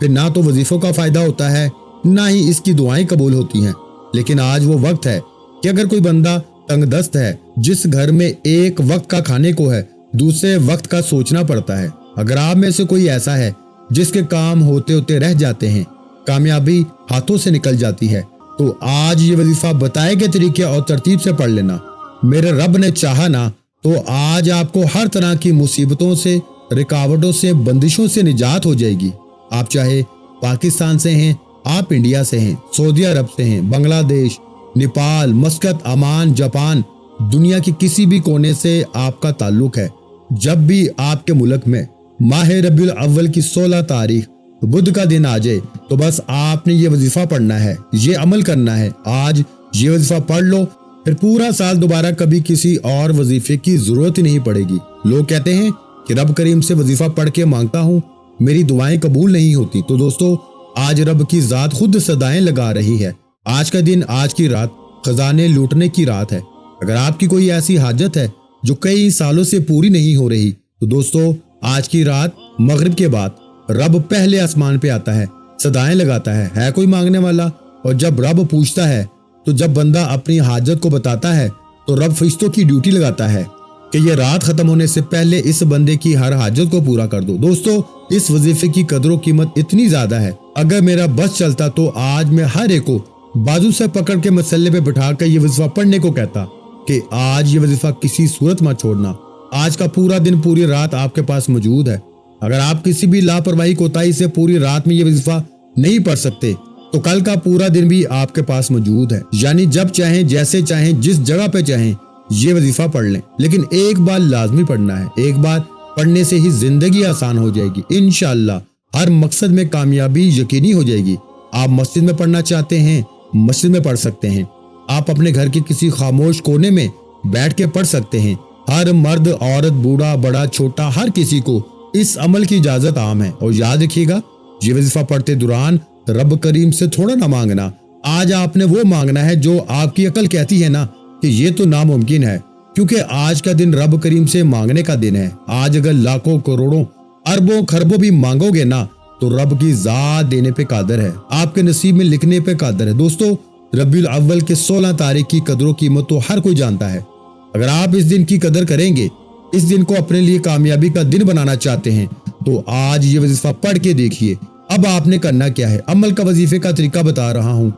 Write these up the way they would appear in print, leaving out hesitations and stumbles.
پھر نہ تو وظیفوں کا فائدہ ہوتا ہے نہ ہی اس کی دعائیں قبول ہوتی ہیں۔ لیکن آج وہ وقت ہے کہ اگر کوئی بندہ تنگ دست ہے، جس گھر میں ایک وقت کا کھانے کو ہے، دوسرے وقت کا سوچنا پڑتا ہے، اگر آپ میں سے کوئی ایسا ہے جس کے کام ہوتے ہوتے رہ جاتے ہیں، کامیابی ہاتھوں سے نکل جاتی ہے، تو آج یہ وظیفہ بتائے گئے طریقے اور ترتیب سے پڑھ لینا۔ میرے رب نے چاہا نا تو آج آپ کو ہر طرح کی مصیبتوں سے، رکاوٹوں سے، بندشوں سے نجات ہو جائے گی۔ آپ چاہے پاکستان سے ہیں، آپ انڈیا سے ہیں، سعودی عرب سے ہیں، بنگلہ دیش، نیپال، مسقط، عمان، جاپان، دنیا کے کسی بھی کونے سے آپ کا تعلق ہے، جب بھی آپ کے ملک میں ماہ ربیع الاول کی 16 تاریخ بدھ کا دن آ جائے تو بس آپ نے یہ وظیفہ پڑھنا ہے، یہ عمل کرنا ہے۔ آج یہ وظیفہ پڑھ لو، پھر پورا سال دوبارہ کبھی کسی اور وظیفے کی ضرورت ہی نہیں پڑے گی۔ لوگ کہتے ہیں کہ رب کریم سے وظیفہ پڑھ کے مانگتا ہوں، میری دعائیں قبول نہیں ہوتی، تو دوستو آج رب کی ذات خود صدائیں لگا رہی ہے۔ آج کا دن، آج کی رات خزانے لوٹنے کی رات ہے۔ اگر آپ کی کوئی ایسی حاجت ہے جو کئی سالوں سے پوری نہیں ہو رہی تو دوستو آج کی رات مغرب کے بعد رب پہلے آسمان پہ آتا ہے، صدائیں لگاتا ہے کوئی مانگنے والا؟ اور جب رب پوچھتا ہے تو جب بندہ اپنی حاجت کو بتاتا ہے تو رب فرشتوں کی ڈیوٹی لگاتا ہے کہ یہ رات ختم ہونے سے پہلے اس بندے کی ہر حاجت کو پورا کر دو۔ دوستو اس وظیفے کی قدر و قیمت اتنی زیادہ ہے، اگر میرا بس چلتا تو آج میں ہر ایک کو بازو سے پکڑ کے مسلے پہ بٹھا کر یہ وظیفہ پڑھنے کو کہتا کہ آج یہ وظیفہ کسی صورت مت چھوڑنا۔ آج کا پورا دن، پوری رات آپ کے پاس موجود ہے۔ اگر آپ کسی بھی لاپرواہی کوتاہی سے پوری رات میں یہ وظیفہ نہیں پڑھ سکتے تو کل کا پورا دن بھی آپ کے پاس موجود ہے، یعنی جب چاہیں، جیسے چاہیں، جس جگہ پہ چاہیں یہ وظیفہ پڑھ لیں۔ لیکن ایک بار لازمی پڑھنا ہے، ایک بار پڑھنے سے ہی زندگی آسان ہو جائے گی، انشاءاللہ ہر مقصد میں کامیابی یقینی ہو جائے گی۔ آپ مسجد میں پڑھنا چاہتے ہیں، مسجد میں پڑھ سکتے ہیں، آپ اپنے گھر کے کسی خاموش کونے میں بیٹھ کے پڑھ سکتے ہیں۔ ہر مرد، عورت، بوڑھا، بڑا، چھوٹا، ہر کسی کو اس عمل کی اجازت عام ہے۔ اور یاد رکھیے گا، یہ وظیفہ پڑھتے دوران رب کریم سے تھوڑا نہ مانگنا، آج آپ نے وہ مانگنا ہے جو آپ کی عقل کہتی ہے نا کہ یہ تو ناممکن ہے، کیونکہ آج کا دن رب کریم سے مانگنے کا دن ہے۔ آج اگر لاکھوں، کروڑوں، اربوں، خربوں بھی مانگو گے نا تو رب کی ذات دینے پہ قادر ہے، آپ کے نصیب میں لکھنے پہ قادر ہے۔ دوستو ربیع الاول کے 16 تاریخ کی قدر و قیمت تو ہر کوئی جانتا ہے۔ اگر آپ اس دن کی قدر کریں گے، اس دن کو اپنے لیے کامیابی کا دن بنانا چاہتے ہیں تو آج یہ وظیفہ پڑھ کے دیکھیے۔ اب آپ نے کرنا کیا ہے، عمل کا وظیفے کا طریقہ بتا رہا ہوں۔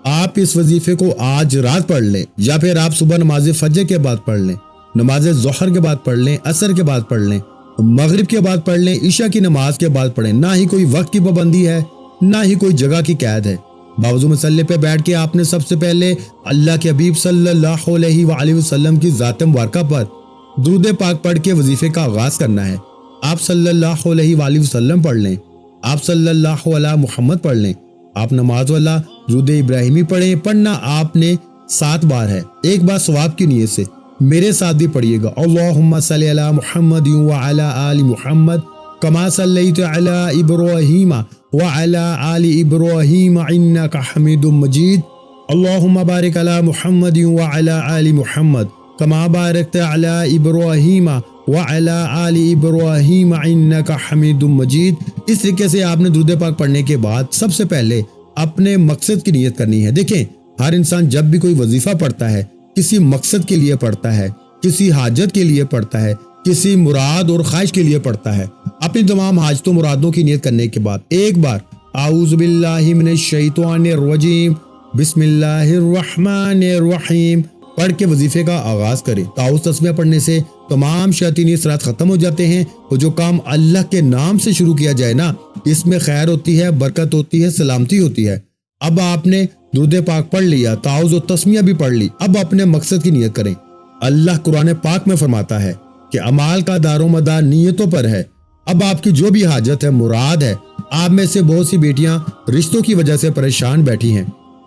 آپ اس وظیفے کو آج رات پڑھ لیں، یا پھر آپ صبح نماز فجر کے بعد پڑھ لیں، نماز ظہر کے بعد پڑھ لیں، عصر کے بعد پڑھ لیں، مغرب کے بعد پڑھ لیں، عشاء کی نماز کے بعد پڑھیں۔ نہ ہی کوئی وقت کی پابندی ہے، نہ ہی کوئی جگہ کی قید ہے۔ باوضو مصلی پہ بیٹھ کے آپ نے سب سے پہلے اللہ کے حبیب صلی اللہ علیہ وآلہ وسلم کی ذات مبارکہ پر درود پاک پڑھ کے وظیفے کا آغاز کرنا ہے۔ آپ صلی اللہ علیہ وآلہ وسلم پڑھ لیں، آپ صلی اللہ علیہ محمد پڑھ لیں، آپ نماز والا درود ابراہیمی پڑھیں۔ پڑھنا آپ نے 7 بار ہے، ایک بار ثواب کی نیت سے۔ میرے ساتھ بھی پڑھیے گا، اللہم صلی علی محمد وعلی آل محمد کما صلیت علی ابراہیم وعلی آل ابراہیم انک حمید مجید، اللہم بارک علی محمد وعلی آل محمد کما بارکت علی ابراہیم وعلی آل ابراہیم انک حمید مجید۔ اس طریقے سے آپ نے درود پاک پڑھنے کے بعد سب سے پہلے اپنے مقصد کی نیت کرنی ہے۔ دیکھیں، ہر انسان جب بھی کوئی وظیفہ پڑھتا ہے کسی مقصد کے لیے پڑھتا ہے، کسی حاجت کے لیے پڑھتا ہے، کسی مراد اور خواہش کے لیے پڑھتا ہے۔ اپنی تمام حاجتوں مرادوں کی نیت کرنے کے بعد ایک بار اعوذ باللہ من الشیطان الرجیم بسم اللہ الرحمن الرحیم پڑھ کے وظیفے کا آغاز کریں۔ تعوذ تسمیہ پڑھنے سے تمام شیاطینی اثرات ختم ہو جاتے ہیں، اور جو کام اللہ کے نام سے شروع کیا جائے نا، اس میں خیر ہوتی ہے، برکت ہوتی ہے، سلامتی ہوتی ہے۔ اب آپ نے درود پاک پڑھ لیا، تعوذ و تسمیہ بھی پڑھ لی، اب اپنے مقصد کی نیت کریں۔ اللہ قرآن پاک میں فرماتا ہے کہ اعمال کا دار و مدار نیتوں پر ہے۔ اب آپ کی جو بھی حاجت ہے، مراد ہے، آپ میں سے بہت سی بیٹیاں رشتوں کی وجہ سے پریشان بیٹھی ہیں،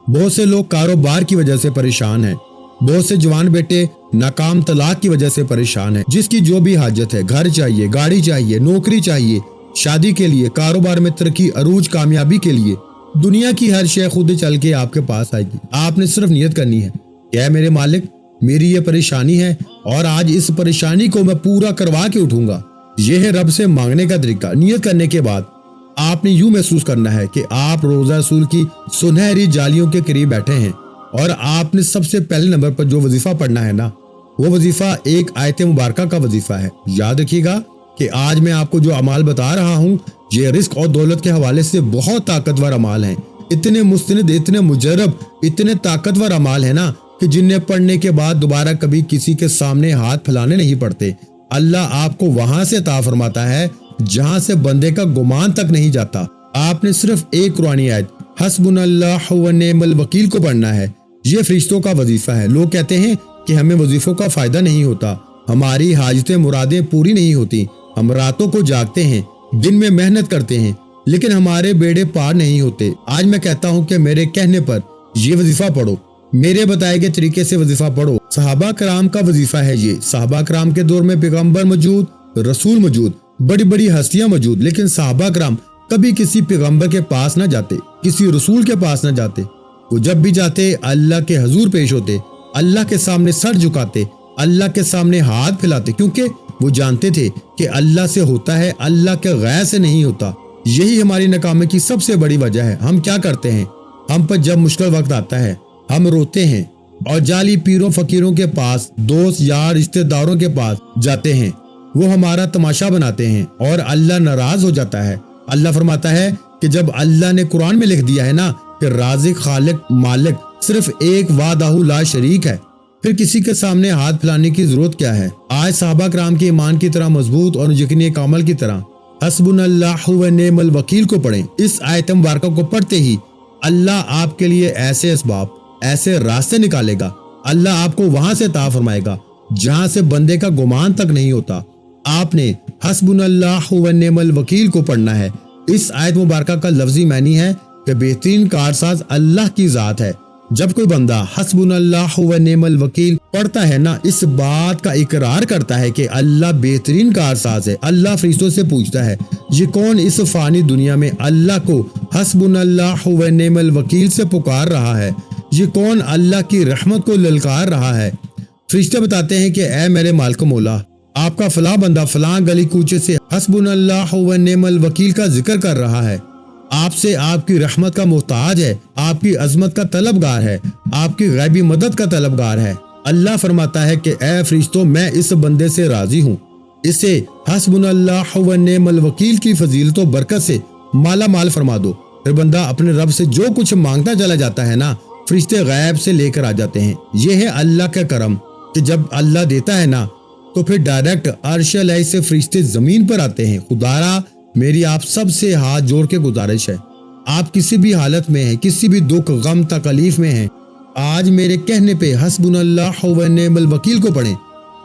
بہت سے لوگ کاروبار کی وجہ سے پریشان ہیں، بہت سے جوان بیٹے ناکام طلاق کی وجہ سے پریشان ہیں۔ جس کی جو بھی حاجت ہے، گھر چاہیے، گاڑی چاہیے، نوکری چاہیے، شادی کے لیے، کاروبار میں ترقی، عروج، کامیابی کے لیے، دنیا کی ہر شے خود چل کے آپ کے پاس آئے گی۔ آپ نے صرف نیت کرنی ہے کہ اے میرے مالک، میری یہ پریشانی ہے اور آج اس پریشانی کو میں پورا کروا کے اٹھوں گا۔ یہ ہے رب سے مانگنے کا طریقہ۔ نیت کرنے کے بعد آپ نے یوں محسوس کرنا ہے کہ آپ روزہ رسول کی سنہری جالیوں کے قریب بیٹھے ہیں، اور آپ نے سب سے پہلے نمبر پر جو وظیفہ پڑھنا ہے نا، وہ وظیفہ ایک آیت مبارکہ کا وظیفہ ہے۔ یاد رکھیے گا کہ آج میں آپ کو جو اعمال بتا رہا ہوں یہ رزق اور دولت کے حوالے سے بہت طاقتور اعمال ہیں، اتنے مستند، اتنے مجرب، اتنے طاقتور اعمال ہیں نا کہ جنہیں پڑھنے کے بعد دوبارہ کبھی کسی کے سامنے ہاتھ پھیلانے نہیں پڑتے۔ اللہ آپ کو وہاں سے عطا فرماتا ہے جہاں سے بندے کا گمان تک نہیں جاتا۔ آپ نے صرف ایک قرآنی آیت حسبنا اللہ و نعم الوکیل کو پڑھنا ہے۔ یہ فرشتوں کا وظیفہ ہے۔ لوگ کہتے ہیں کہ ہمیں وظیفوں کا فائدہ نہیں ہوتا، ہماری حاجتیں مرادیں پوری نہیں ہوتی، ہم راتوں کو جاگتے ہیں، دن میں محنت کرتے ہیں، لیکن ہمارے بیڑے پار نہیں ہوتے۔ آج میں کہتا ہوں کہ میرے کہنے پر یہ وظیفہ پڑھو، میرے بتائے گئے طریقے سے وظیفہ پڑھو۔ صحابہ کرام کا وظیفہ ہے یہ۔ صحابہ کرام کے دور میں پیغمبر موجود، رسول موجود، بڑی بڑی ہستیاں موجود، لیکن صحابہ کرام کبھی کسی پیغمبر کے پاس نہ جاتے، کسی رسول کے پاس نہ جاتے۔ وہ جب بھی جاتے اللہ کے حضور پیش ہوتے، اللہ کے سامنے سر جھکاتے، اللہ کے سامنے ہاتھ پھیلاتے، کیونکہ وہ جانتے تھے کہ اللہ سے ہوتا ہے، اللہ کے غیر سے نہیں ہوتا۔ یہی ہماری ناکامی کی سب سے بڑی وجہ ہے۔ ہم کیا کرتے ہیں؟ ہم پر جب مشکل وقت آتا ہے ہم روتے ہیں اور جعلی پیروں فقیروں کے پاس، دوست یار رشتہ داروں کے پاس جاتے ہیں، وہ ہمارا تماشا بناتے ہیں اور اللہ ناراض ہو جاتا ہے۔ اللہ فرماتا ہے کہ جب اللہ نے قرآن میں لکھ دیا ہے نا کہ رازق، خالق، مالک صرف ایک وحدہ لا شریک ہے، پھر کسی کے سامنے ہاتھ پھیلانے کی ضرورت کیا ہے؟ آج صحابہ کرام کے ایمان کی طرح مضبوط اور یقینی کامل کی طرح حسبنا اللہ و نعم الوکیل کو پڑھیں۔ اس آیت مبارکہ کو پڑھتے ہی اللہ آپ کے لیے ایسے اسباب، ایسے راستے نکالے گا، اللہ آپ کو وہاں سے عطا فرمائے گا جہاں سے بندے کا گمان تک نہیں ہوتا۔ آپ نے حسبنا اللہ و نعم الوکیل کو پڑھنا ہے۔ اس آیت مبارکہ کا لفظی معنی ہے کہ بہترین کارساز اللہ کی ذات ہے۔ جب کوئی بندہ حسبنا اللہ و نعم الوکیل پڑھتا ہے نا، اس بات کا اقرار کرتا ہے کہ اللہ بہترین کارساز ہے۔ اللہ فرشتوں سے پوچھتا ہے یہ کون اس فانی دنیا میں اللہ کو حسبنا اللہ و نعم الوکیل سے پکار رہا ہے؟ یہ کون اللہ کی رحمت کو للکار رہا ہے؟ فرشتے بتاتے ہیں کہ اے میرے مالک مولا، آپ کا فلاں بندہ فلاں گلی کوچے سے حسبنا اللہ و نعم الوکیل کا ذکر کر رہا ہے، آپ سے آپ کی رحمت کا محتاج ہے، آپ کی عظمت کا طلبگار ہے، آپ کی غیبی مدد کا طلبگار ہے۔ اللہ فرماتا ہے کہ اے فرشتوں، میں اس بندے سے راضی ہوں، اسے حسبنا اللہ و نعم الوکیل کی فضیلت و برکت سے مالا مال فرما دو۔ پھر بندہ اپنے رب سے جو کچھ مانگتا چلا جاتا ہے نا، فرشتے غیب سے لے کر آ جاتے ہیں۔ یہ ہے اللہ کا کرم کہ جب اللہ دیتا ہے نا تو پھر ڈائریکٹ عرش الہی سے فرشتے زمین پر آتے ہیں۔ خدارا میری آپ سب سے ہاتھ جوڑ کے گزارش ہے، آپ کسی بھی حالت میں ہیں، کسی بھی دکھ، غم، تکلیف میں ہیں، آج میرے کہنے پہ حسبنا اللہ و نعم الوکیل کو پڑھیں۔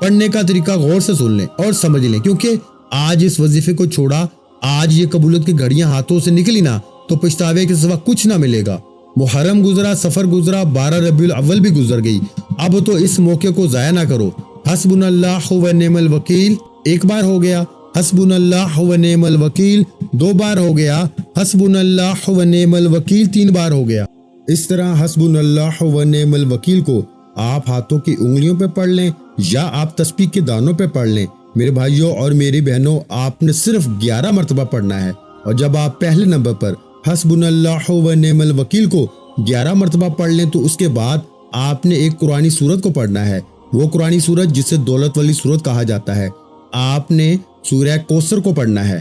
پڑھنے کا طریقہ غور سے سن لیں اور سمجھ لیں، کیونکہ آج اس وظیفے کو چھوڑا، آج یہ قبولیت کی گھڑیاں ہاتھوں سے نکلی نا تو پچھتاوے کے سوا کچھ نہ ملے گا۔ محرم گزرا، سفر گزرا، 12 ربیع الاول بھی گزر گئی، اب تو اس موقع کو ضائع نہ کرو۔ حسبنا اللہ و نعم الوکیل ایک بار ہو گیا، حسبنا اللہ و نعم الوکیل 2 بار ہو گیا، حسبنا اللہ و نعم الوکیل 3 بار ہو گیا۔ اس طرح حسبنا اللہ و نعم الوکیل کو آپ ہاتھوں کی انگلیوں پہ پڑھ لیں یا آپ تسبیح کے دانوں پہ پڑھ لیں۔ میرے بھائیوں اور میری بہنوں، آپ نے صرف 11 مرتبہ پڑھنا ہے، اور جب آپ پہلے نمبر پر حسبنا اللہ و نعم الوکیل کو 11 مرتبہ پڑھ لیں تو اس کے بعد آپ نے ایک قرآنی سورت کو پڑھنا ہے۔ وہ قرآنی سورت جسے دولت والی سورت کہا جاتا ہے، آپ نے سورہ کوثر کو پڑھنا ہے۔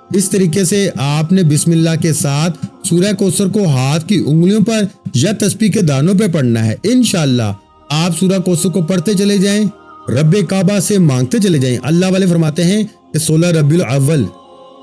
اس طریقے سے آپ نے بسم اللہ کے ساتھ سورہ کوثر کو ہاتھ کی انگلیوں پر یا تسبیح کے دانوں پہ پڑھنا ہے۔ انشاءاللہ آپ سورہ کوثر کو پڑھتے چلے جائیں، رب کعبہ سے مانگتے چلے جائیں۔ اللہ والے فرماتے ہیں کہ 16 ربیع الاول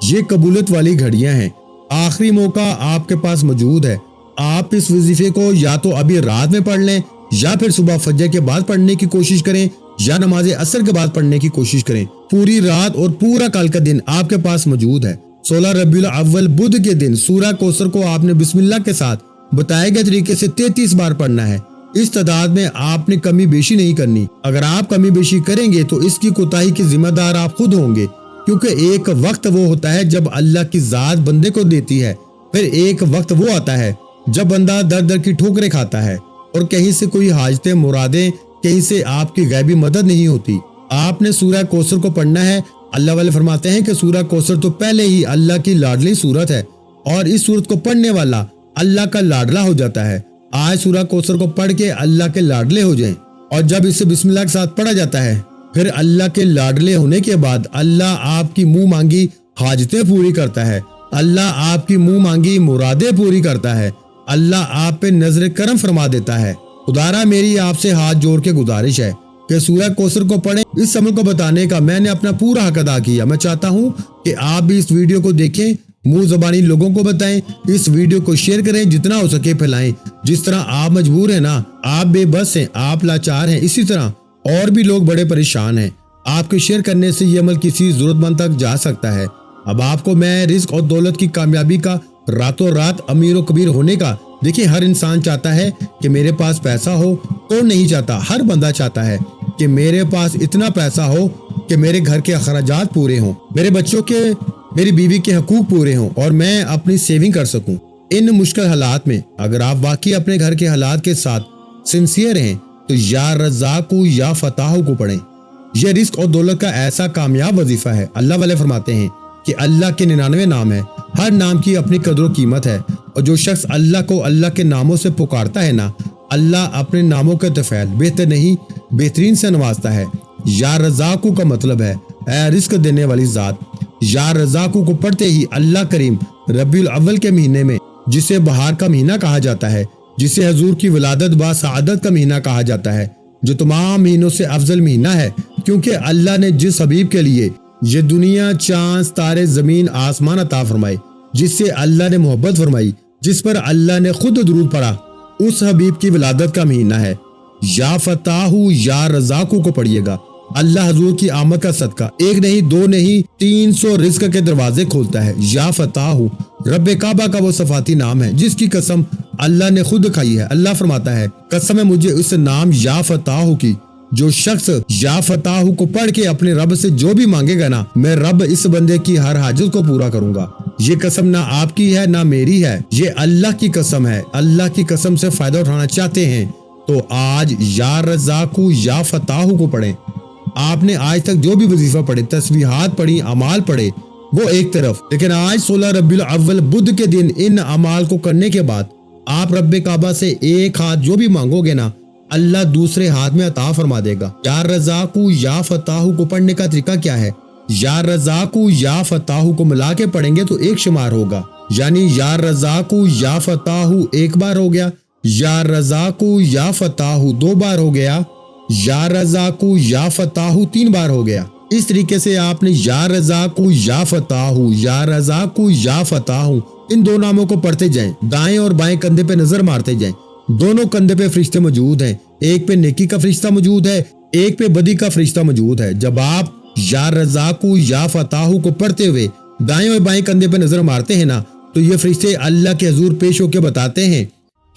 یہ قبولیت والی گھڑیاں ہیں، آخری موقع آپ کے پاس موجود ہے۔ آپ اس وظیفے کو یا تو ابھی رات میں پڑھ لیں یا پھر صبح فجر کے بعد پڑھنے کی کوشش کریں یا نماز عصر کے بعد پڑھنے کی کوشش کریں۔ پوری رات اور پورا کل کا دن آپ کے پاس موجود ہے۔ 16 ربیع الاول بدھ کے دن سورہ کوثر کو آپ نے بسم اللہ کے ساتھ بتائے گئے طریقے سے 33 بار پڑھنا ہے۔ اس تعداد میں آپ نے کمی بیشی نہیں کرنی۔ اگر آپ کمی بیشی کریں گے تو اس کی کوتاہی کی ذمہ دار آپ خود ہوں گے، کیونکہ ایک وقت وہ ہوتا ہے جب اللہ کی ذات بندے کو دیتی ہے، پھر ایک وقت وہ آتا ہے جب بندہ در در کی ٹھوکریں کھاتا ہے اور کہیں سے کوئی حاجتیں مرادیں، کہیں سے آپ کی غیبی مدد نہیں ہوتی۔ آپ نے سورہ کوثر کو پڑھنا ہے اللہ والے فرماتے ہیں کہ سورہ کوثر تو پہلے ہی اللہ کی لاڈلی سورت ہے اور اس سورت کو پڑھنے والا اللہ کا لاڈلا ہو جاتا ہے۔ آج سورہ کوثر کو پڑھ کے اللہ کے لاڈلے ہو جائیں، اور جب اسے بسم اللہ کے ساتھ پڑھا جاتا ہے پھر اللہ کے لاڈلے ہونے کے بعد اللہ آپ کی منہ مانگی حاجتیں پوری کرتا ہے، اللہ آپ کی منہ مانگی مرادیں پوری کرتا ہے، اللہ آپ پہ نظر کرم فرما دیتا ہے۔ خدارا میری آپ سے ہاتھ جوڑ کے گزارش ہے کہ سورہ کوثر کو پڑھیں۔ اس عمل کو بتانے کا میں نے اپنا پورا حق ادا کیا۔ میں چاہتا ہوں کہ آپ بھی اس ویڈیو کو دیکھیں، منہ زبانی لوگوں کو بتائیں، اس ویڈیو کو شیئر کریں، جتنا ہو سکے پھیلائیں۔ جس طرح آپ مجبور ہیں نا، آپ بے بس ہیں، آپ لاچار ہیں، اسی طرح اور بھی لوگ بڑے پریشان ہیں۔ آپ کے شیئر کرنے سے یہ عمل کسی ضرورت مند تک جا سکتا ہے۔ اب آپ کو میں رزق اور دولت کی کامیابی کا، راتوں رات امیر و کبیر ہونے کا، دیکھیں ہر انسان چاہتا ہے کہ میرے پاس پیسہ ہو، کون نہیں چاہتا؟ ہر بندہ چاہتا ہے کہ میرے پاس اتنا پیسہ ہو کہ میرے گھر کے اخراجات پورے ہوں، میرے بچوں کے، میری بیوی کے حقوق پورے ہوں اور میں اپنی سیونگ کر سکوں۔ ان مشکل حالات میں اگر آپ واقعی اپنے گھر کے حالات کے ساتھ سنسیئر ہیں تو یا رزاقو یا فتاحو کو پڑھیں۔ یہ رزق اور دولت کا ایسا کامیاب وظیفہ ہے۔ اللہ والے فرماتے ہیں کہ اللہ کے 99 نام ہیں، ہر نام کی اپنی قدر و قیمت ہے، اور جو شخص اللہ کو اللہ کے ناموں سے پکارتا ہے نا، اللہ اپنے ناموں کے طفیل بہتر نہیں بہترین سے نوازتا ہے۔ یا رزاقو کا مطلب ہے اے رزق دینے والی ذات۔ یا رزاقو کو پڑھتے ہی اللہ کریم ربیع الاول کے مہینے میں، جسے بہار کا مہینہ کہا جاتا ہے، جسے حضور کی ولادت با سعادت کا مہینہ کہا جاتا ہے، جو تمام مہینوں سے افضل مہینہ ہے، کیونکہ اللہ نے جس حبیب کے لیے یہ دنیا، چاند، ستارے، زمین، آسمان عطا فرمائے، جس سے اللہ نے محبت فرمائی، جس پر اللہ نے خود درود پڑھا، اس حبیب کی ولادت کا مہینہ ہے۔ یا فتاحو یا رزاقو کو پڑھیے گا۔ اللہ حضور کی آمد کا صدقہ ایک نہیں، دو نہیں، 300 رزق کے دروازے کھولتا ہے۔ یا فتاحو رب کعبہ کا وہ صفاتی نام ہے جس کی قسم اللہ نے خود کھائی ہے۔ اللہ فرماتا ہے قسم ہے مجھے اس نام یا فتاحو کی، جو شخص یا فتاحو کو پڑھ کے اپنے رب سے جو بھی مانگے گا نا، میں رب اس بندے کی ہر حاجت کو پورا کروں گا۔ یہ قسم نہ آپ کی ہے نہ میری ہے، یہ اللہ کی قسم ہے۔ اللہ کی قسم سے فائدہ اٹھانا چاہتے ہیں تو آج یا رزاقو یا فتاحو کو پڑھیں۔ آپ نے آج تک جو بھی وظیفہ پڑھے، تسبیحات پڑھی، اعمال پڑھے، وہ ایک طرف، لیکن آج 16 ربیع الاول بدھ کے دن ان اعمال کو کرنے کے بعد آپ رب کعبہ سے ایک ہاتھ جو بھی مانگو گے نا، اللہ دوسرے ہاتھ میں عطا فرما دے گا۔ یا رزاقو یا فتاحو کو پڑھنے کا طریقہ کیا ہے؟ یا رزاقو یا فتاحو کو ملا کے پڑھیں گے تو ایک شمار ہوگا، یعنی یا رزاقو یا فتاحو ایک بار ہو گیا، یا رزاقو یا فتاحو 2 بار ہو گیا، یا رزاقو یا فتاحو 3 بار ہو گیا۔ اس طریقے سے آپ نے یا رزاقو یا فتاحو، یا رزاقو یا فتاحو، ان 2 ناموں کو پڑھتے جائیں، دائیں اور بائیں کندھے پہ نظر مارتے جائیں۔ دونوں کندھے پہ فرشتے موجود ہیں، ایک پہ نیکی کا فرشتہ موجود ہے، ایک پہ بدی کا فرشتہ موجود ہے۔ جب آپ یا رزاقو یا فتاحو کو پڑھتے ہوئے دائیں اور بائیں کندھے پہ نظر مارتے ہیں نا، تو یہ فرشتے اللہ کے حضور پیش ہو کے بتاتے ہیں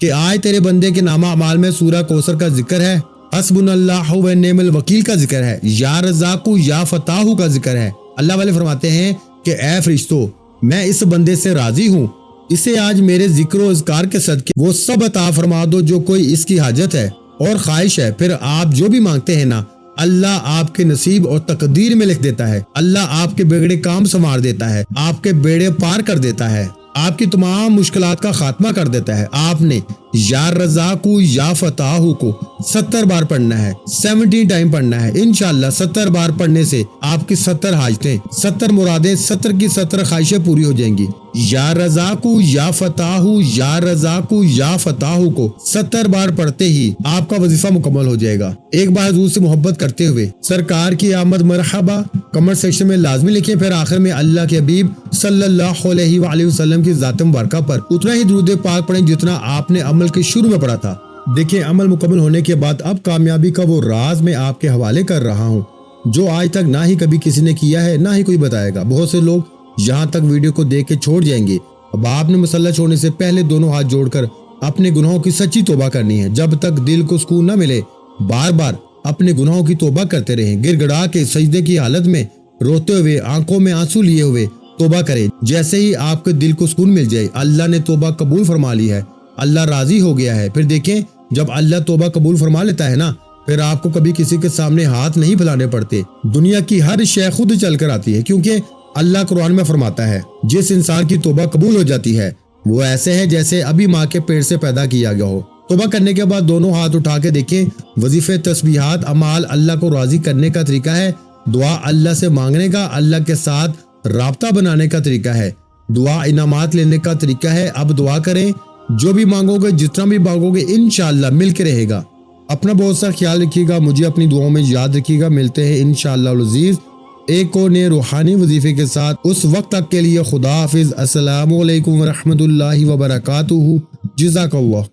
کہ آج تیرے بندے کے نامہ اعمال میں سورہ کوثر کا ذکر ہے، حسبنا اللہ و نعم الوکیل کا ذکر ہے، یا رزاقو یا فتاحو کا ذکر ہے۔ اللہ والے فرماتے ہیں کہ اے فرشتو، میں اس بندے سے راضی ہوں، اسے آج میرے ذکر و اذکار کے صدقے وہ سب عطا فرما دو جو کوئی اس کی حاجت ہے اور خواہش ہے۔ پھر آپ جو بھی مانگتے ہیں نا، اللہ آپ کے نصیب اور تقدیر میں لکھ دیتا ہے، اللہ آپ کے بگڑے کام سنوار دیتا ہے، آپ کے بیڑے پار کر دیتا ہے، آپ کی تمام مشکلات کا خاتمہ کر دیتا ہے۔ آپ نے یا رزاقو یا فتاحو کو 70 بار پڑھنا ہے، 70 ٹائم پڑھنا ہے۔ انشاءاللہ 70 بار پڑھنے سے آپ کی 70 حاجتیں، 70 مرادیں، 70 کی 70 خواہشیں پوری ہو جائیں گی۔ یا رزاقو یا فتاحو، یا رزاقو یا فتاحو کو 70 بار پڑھتے ہی آپ کا وظیفہ مکمل ہو جائے گا۔ ایک بار حضور سے محبت کرتے ہوئے سرکار کی آمد مرحبا کمنٹ سیکشن میں لازمی لکھیں، پھر آخر میں اللہ کے حبیب صلی اللہ علیہ وآلہ وسلم کی ذات مبارکہ پر اتنا ہی درود پاک پڑھیں جتنا آپ نے عمل کے شروع میں پڑھا تھا۔ دیکھیں عمل مکمل ہونے کے بعد اب کامیابی کا وہ راز میں آپ کے حوالے کر رہا ہوں جو آج تک نہ ہی کبھی کسی نے کیا ہے، نہ ہی کوئی بتائے گا۔ بہت سے لوگ یہاں تک ویڈیو کو دیکھ کے چھوڑ جائیں گے۔ اب آپ نے مصلی چھوڑنے سے پہلے دونوں ہاتھ جوڑ کر اپنے گناہوں کی سچی توبہ کرنی ہے۔ جب تک دل کو سکون نہ ملے بار بار اپنے گناہوں کی توبہ کرتے رہیں، گر گڑا کے سجدے کی حالت میں روتے ہوئے، آنکھوں میں آنسو لیے ہوئے توبہ کریں۔ جیسے ہی آپ کے دل کو سکون مل جائے، اللہ نے توبہ قبول فرما لی ہے، اللہ راضی ہو گیا ہے۔ پھر دیکھیں جب اللہ توبہ قبول فرما لیتا ہے نا، پھر آپ کو کبھی کسی کے سامنے ہاتھ نہیں پھیلانے پڑتے۔ دنیا کی ہر شے خود چل کر آتی ہے، کیونکہ اللہ قرآن میں فرماتا ہے جس انسان کی توبہ قبول ہو جاتی ہے وہ ایسے ہے جیسے ابھی ماں کے پیٹ سے پیدا کیا گیا ہو۔ توبہ کرنے کے بعد دونوں ہاتھ اٹھا کے دیکھیں۔ وظیفے، تسبیحات، اعمال اللہ کو راضی کرنے کا طریقہ ہے۔ دعا اللہ سے مانگنے کا، اللہ کے ساتھ رابطہ بنانے کا طریقہ ہے۔ دعا انعامات لینے کا طریقہ ہے۔ اب دعا کریں، جو بھی مانگو گے، جتنا بھی مانگو گے، انشاءاللہ مل کے رہے گا۔ اپنا بہت سا خیال رکھیے گا، مجھے اپنی دعاؤں میں یاد رکھیے گا۔ ملتے ہیں انشاءاللہ العزیز ایک اور نئے روحانی وظیفے کے ساتھ۔ اس وقت تک کے لیے خدا حافظ۔ السلام علیکم ورحمۃ اللہ وبرکاتہ۔ جزاک اللہ۔